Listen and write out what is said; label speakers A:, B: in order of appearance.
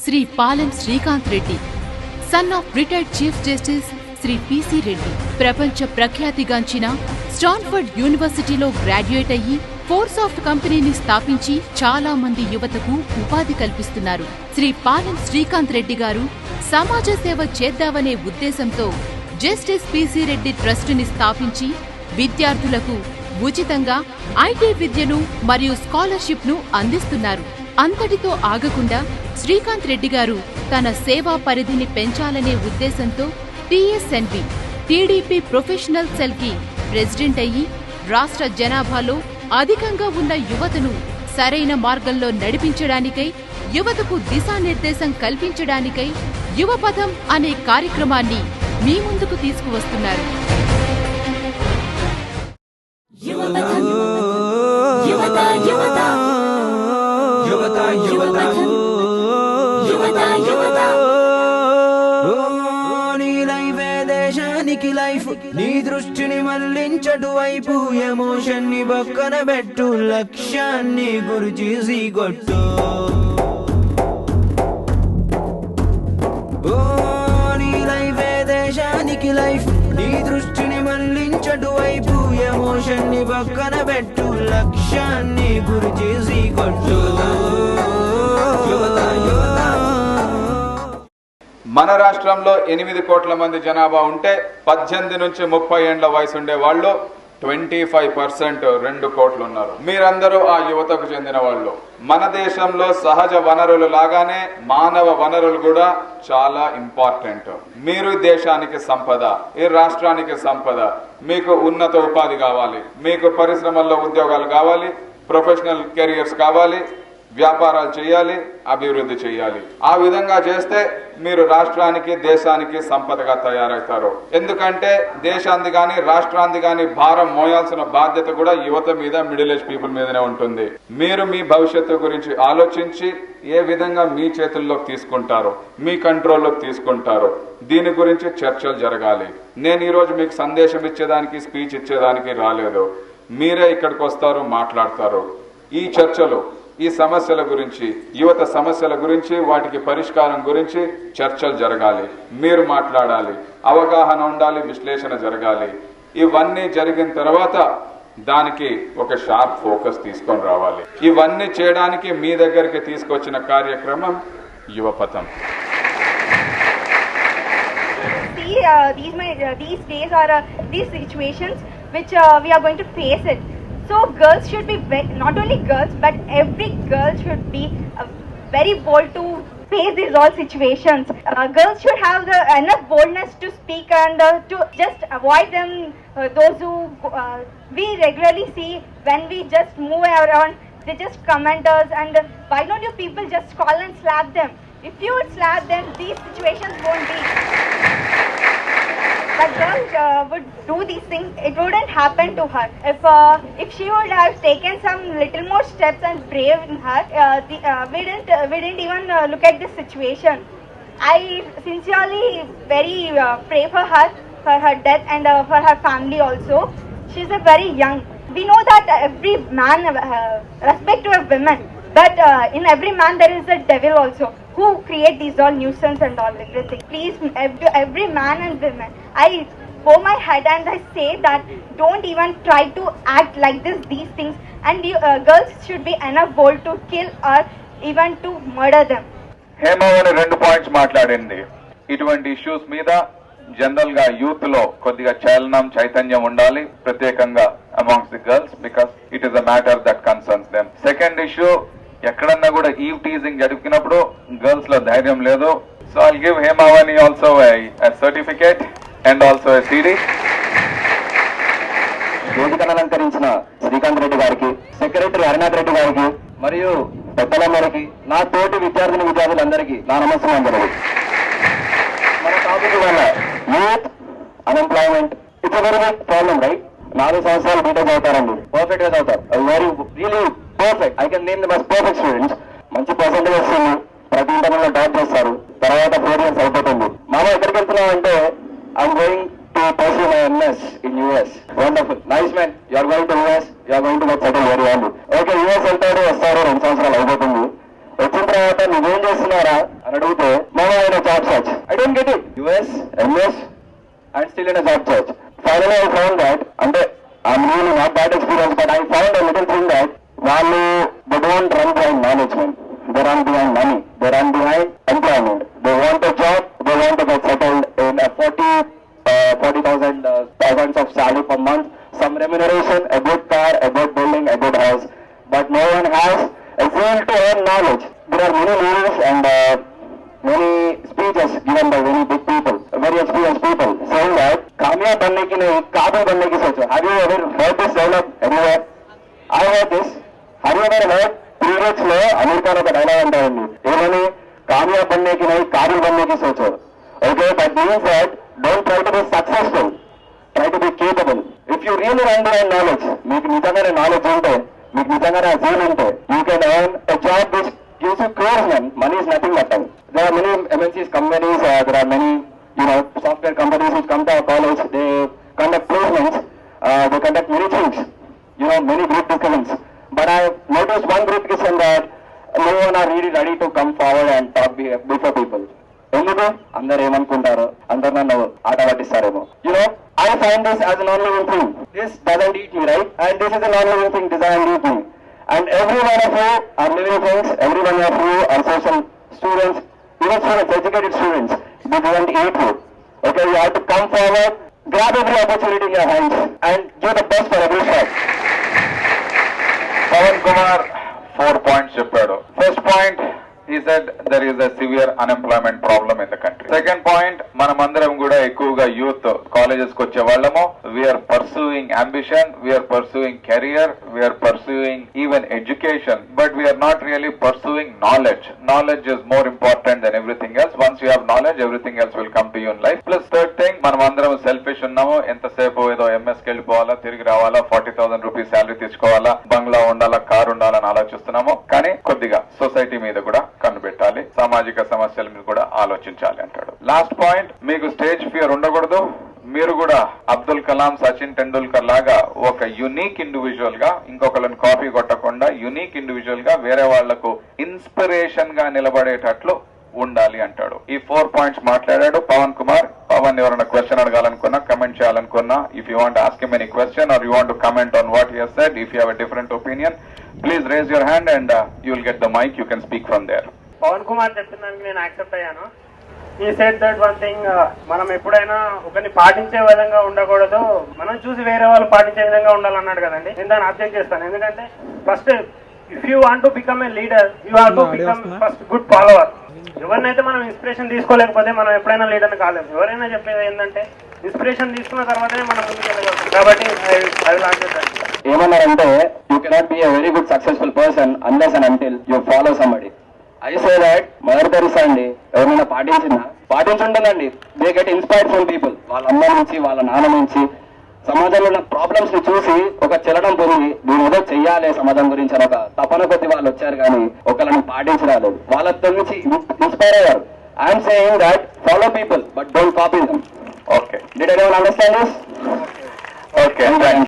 A: Shri Palem Srikanth Reddy, son of retired chief justice Shri PC Reddy. ప్రపంచ ప్రఖ్యాతిగాంచిన Stanford యూనివర్సిటీలో గ్రాడ్యుయేట్ అయ్యి ఫోర్సాఫ్ట్ కంపెనీని స్థాపించి చాలా మంది యువతకు ఉపాధి కల్పిస్తున్నారు. శ్రీ పాలెం శ్రీకాంత్ రెడ్డి గారు సమాజ సేవ చేద్దామనే ఉద్దేశంతో జస్టిస్ పిసి రెడ్డి ట్రస్టుని స్థాపించి విద్యార్థులకు ఉచితంగా ఐటీ విద్యను మరియు స్కాలర్షిప్ ను అందిస్తున్నారు. అంతటితో ఆగకుండా శ్రీకాంత్ రెడ్డి గారు తన సేవా పరిధిని పెంచాలనే ఉద్దేశంతో టీఎస్ఎన్బి టీడీపీ ప్రొఫెషనల్ సెల్ కి ప్రెసిడెంట్ అయ్యి రాష్ట్ర జనాభాలో అధికంగా ఉన్న యువతను సరైన మార్గంలో నడిపించడానికై, యువతకు దిశానిర్దేశం కల్పించడానికై యువపథం అనే కార్యక్రమాన్ని మీ ముందుకు తీసుకువస్తున్నారు.
B: లైఫ్ నీ దృష్టిని మళ్లించడు వైపు, ఎమోషన్ ని పక్కన పెట్టు, లక్ష్యాన్ని గురి చేసి కొట్టు. నీ లైఫ్ దేశానికి లైఫ్, నీ దృష్టిని మళ్లించడు వైపు, ఎమోషన్ ని పక్కన పెట్టు, లక్ష్యాన్ని గురి చేసి కొట్టు.
C: మన రాష్ట్రంలో 8 కోట్ల మంది జనాభా ఉంటే 18 నుంచి 30 ఏండ్ల వయసు ఉండే వాళ్ళు 25%, 2 కోట్లు ఉన్నారు. మీరందరూ ఆ యువతకు చెందిన వాళ్ళు. మన దేశంలో సహజ వనరులు లాగానే మానవ వనరులు కూడా చాలా ఇంపార్టెంట్. మీరు దేశానికి సంపద, ఈ రాష్ట్రానికి సంపద. మీకు ఉన్నత ఉపాధి కావాలి, మీకు పరిశ్రమల్లో ఉద్యోగాలు కావాలి, ప్రొఫెషనల్ కెరియర్స్ కావాలి, వ్యాపారాలు చేయాలి, అభివృద్ధి చేయాలి. ఆ విధంగా చేస్తే మీరు రాష్ట్రానికి దేశానికి సంపదగా తయారవుతారు. ఎందుకంటే దేశాన్ని గాని రాష్ట్రాన్ని గాని భారం మోయాల్సిన బాధ్యత కూడా యువత మీద, మిడిల్ ఏజ్ పీపుల్ మీదనే ఉంటుంది. మీరు మీ భవిష్యత్తు గురించి ఆలోచించి ఏ విధంగా మీ చేతుల్లోకి తీసుకుంటారు, మీ కంట్రోల్లోకి తీసుకుంటారు, దీని గురించి చర్చలు జరగాలి. నేను ఈరోజు మీకు సందేశం ఇచ్చేదానికి, స్పీచ్ ఇచ్చేదానికి రాలేదు. మీరే ఇక్కడికి వస్తారు, మాట్లాడతారు. ఈ చర్చలు, ఈ సమస్యల గురించి, యువత సమస్యల గురించి, వాటికి పరిష్కారం గురించి చర్చలు జరగాలి. మీరు మాట్లాడాలి, అవగాహన ఉండాలి, విశ్లేషణ జరగాలి. ఇవన్నీ జరిగిన తర్వాత దానికి ఒక షార్ప్ ఫోకస్ తీసుకొని రావాలి. ఇవన్నీ చేయడానికి మీ దగ్గరికి తీసుకొచ్చిన కార్యక్రమం యువపథం.
D: These days are these situations which we are going to face it. So girls should be not only girls but every girl should be very bold to face these all situations. Girls should have the enough boldness to speak and to just avoid them. Those who we regularly see when we just move around, they just comment us, and why don't you people just call and slap them? If you would slap them, these situations won't be. But girls would do these things, it wouldn't happen to her. If she would have taken some little more steps and brave in her, we didn't even look at this situation. I sincerely very pray for her death and for her family also. She's a very young. We know that every man respect to a woman, but in every man there is a devil also who create these all nuisance and all everything. Please, every man and women, I hold my head and I say that don't even try to act like these things, and you, girls should be enough bold to kill or even to murder them.
C: హేమవని 2 points మాట్లాడింది. ఇటువంటి issues మీద general గా youth లో కొద్దిగా చైతన్యం ఉండాలి, ప్రత్యేకంగా amongst the girls, because it is a matter that concerns them. Second issue, ఎక్కడన్నా కూడా ఈవ్ టీజింగ్ జరిగినప్పుడు గర్ల్స్ లో ధైర్యం లేదు. సో ఐ గివ్ హేమవని also a certificate and also a CD.
E: వేదికను అలంకరించిన శ్రీకాంత్ రెడ్డి గారికి, సెక్రటరీ హరినాథ్ రెడ్డి గారికి మరియు పెద్దలందరికీ, నా తోటి విద్యార్థులందరికీ నా నమస్కారం. మన టాపిక్ వల్ల youth unemployment, it's a very big problem, right? 4 సంవత్సరాలు బీటెక్ చదువుతారండి, పర్ఫెక్ట్ గా చదువుతారు, very really perfect. I can name the most perfect students. మంచి పర్సెంటేజ్ వస్తుంది, ప్రతి ఇంటర్లో టాప్ చేస్తారు, తర్వాత 4 years అయిపోతుంది. మనం ఎక్కడికి వెళ్తున్నాం అంటే I'm going to pursue my MS in US. Wonderful, nice man. You are going to US, you are going to get settled very early. Okay, US వెళ్తారు, వస్తారు, 2 సంవత్సరాలు అయిపోతుంది. వచ్చిన తర్వాత నువ్వేం చేస్తున్నారా అని అడిగితే మనం ఆయన job search. I don't get it. US, MS and still in a job search. Finally I found that, అంటే I'm really not that experienced, but I found a little thing that వాళ్ళు they don't run behind management, they run behind money, they run behind employment. They want a job, they want to get settled in a 40,000 thousands of salary per month, some remuneration, a good car, a good building, a good house, but no one has a zeal to earn knowledge. There are many movies and many speeches given by very big people, very experienced people, saying that कामयाब बनने की नहीं, काबिल बनने की सोचो. Have you ever heard this dialogue anywhere? I heard this. Have you ever heard periods లో అమెరికాలో ఒక డైలాగ్ అంటారండి, ఏమని? కామయాబ్ बनने की नहीं, काबिल बनने की सोचो. Okay, that means that don't try to be successful, try to be capable. If you really run behind knowledge, మీకు నిజంగానే నాలెడ్జ్ ఉంటే, మీకు నిజంగానే ఆ జీల్ ఉంటే, you can earn a job which gives you crores, man. Money is nothing but time. There are many MNCs companies, there are many, software companies which come to our college, they conduct placements, they conduct many things, many group discussions. But I have noticed one group discussion that no one are really ready to come forward and talk before people. ఎందుకు? అందరు ఏమనుకుంటారు, అందరు నన్ను ఆట పట్టిస్తారేమో. I find this as a non-living thing. This doesn't eat me, right? And this is a non-living thing, doesn't eat me. And every one of you are living things, every one of you are social students, even students, educated students. This doesn't eat you. Okay, you have to come forward, grab every opportunity in your hands and give the best for every shot.
C: Pawan Kumar 4 points చెప్పాడు. First point, he said there is a severe unemployment problem in the country. Second point, మనమందరం కూడా ఎక్కువగా youth colleges కి వచ్చే వాళ్ళము. We are pursuing ambition, we are pursuing career, we are pursuing even education, but we are not really pursuing knowledge. Knowledge is more important than everything else. Once you have knowledge, everything else will come to you in life. Plus third thing, మనమందరం selfish ఉన్నాము. ఎంతసేపు ఏదో MS కి వెళ్ళిపోవాలా, తిరిగి రావాలా, 40,000 rupees salary తీసుకోవాలా, బంగ్లా ఉండాలా, కారు ఉండాలని ఆలోచిస్తున్నాము. కానీ కొద్దిగా సొసైటీ మీద కూడా కన్ను పెట్టాలి, సామాజిక సమస్యల మీద కూడా ఆలోచించాలి అంటాడు. లాస్ట్ పాయింట్, మీకు స్టేజ్ ఫియర్ ఉండకూడదు. మీరు కూడా అబ్దుల్ కలాం, సచిన్ టెండూల్కర్ లాగా ఒక యునీక్ ఇండివిజువల్ గా, ఇంకొకళ్ళని కాపీ కొట్టకుండా యునీక్ ఇండివిజువల్ గా వేరే వాళ్లకు ఇన్స్పిరేషన్ గా నిలబడేటట్లు ఉండాలి అంటాడు. ఈ 4 పాయింట్స్ మాట్లాడాడు పవన్ కుమార్. పవన్ ఎవరైనా క్వశ్చన్ అడగాలనుకున్నా, కమెంట్ చేయాలనుకున్నా, if you want ask him any question or you want to comment on what he has said, if you have a different opinion, please raise your hand and you will get the mic, you can speak from there.
F: Pavan Kumar చెప్పినందుకు నేను accept అయ్యాను. ఈ said that one thing, మనం ఎప్పుడైనా ఒకరిని పాటించే విధంగా ఉండకూడదు, మనం చూసి వేరే వాళ్ళు పాటించే విధంగా ఉండాలన్నాడు కదండి. నేను దాన్ని అబ్జెక్ట్ చేస్తాను. ఎందుకంటే first if you want to become a leader, you have to become first good follower. ఎవరినైతే మనం ఇన్స్పిరేషన్ తీసుకోలేకపోతే మనం ఎప్పుడైనా లీడర్ని కాలేము. ఎవరైనా చెప్పేది ఏంటంటే ఇన్స్పిరేషన్ తీసుకున్న తర్వాతనే మనం ముందుకు వెళ్ళగలుగుతాం. కాబట్టి ఐ విల్ ఆన్సర్ దట్.
E: ఏమన్నారంటే, you cannot be a very good successful person unless and until you follow somebody. I say that mother Teresa అండి ఎవరైనా పాటించుంటుందండి. They get inspired from people. వాళ్ళ అమ్మ నుంచి, వాళ్ళ నాన్న నుంచి, సమాజంలో ఉన్న ప్రాబ్లమ్స్ ని చూసి ఒక చలనం పొంది దీని ఏదో చెయ్యాలి సమాజం గురించి అని ఒక తపన కొద్ది వాళ్ళు వచ్చారు, కానీ ఒకళ్ళని పాటించరాలేదు. వాళ్ళతో నుంచి ఇన్స్పైర్ అయ్యారు. I'm saying that follow people but don't copy them.
C: Okay,
E: did everyone understand this?
C: Okay.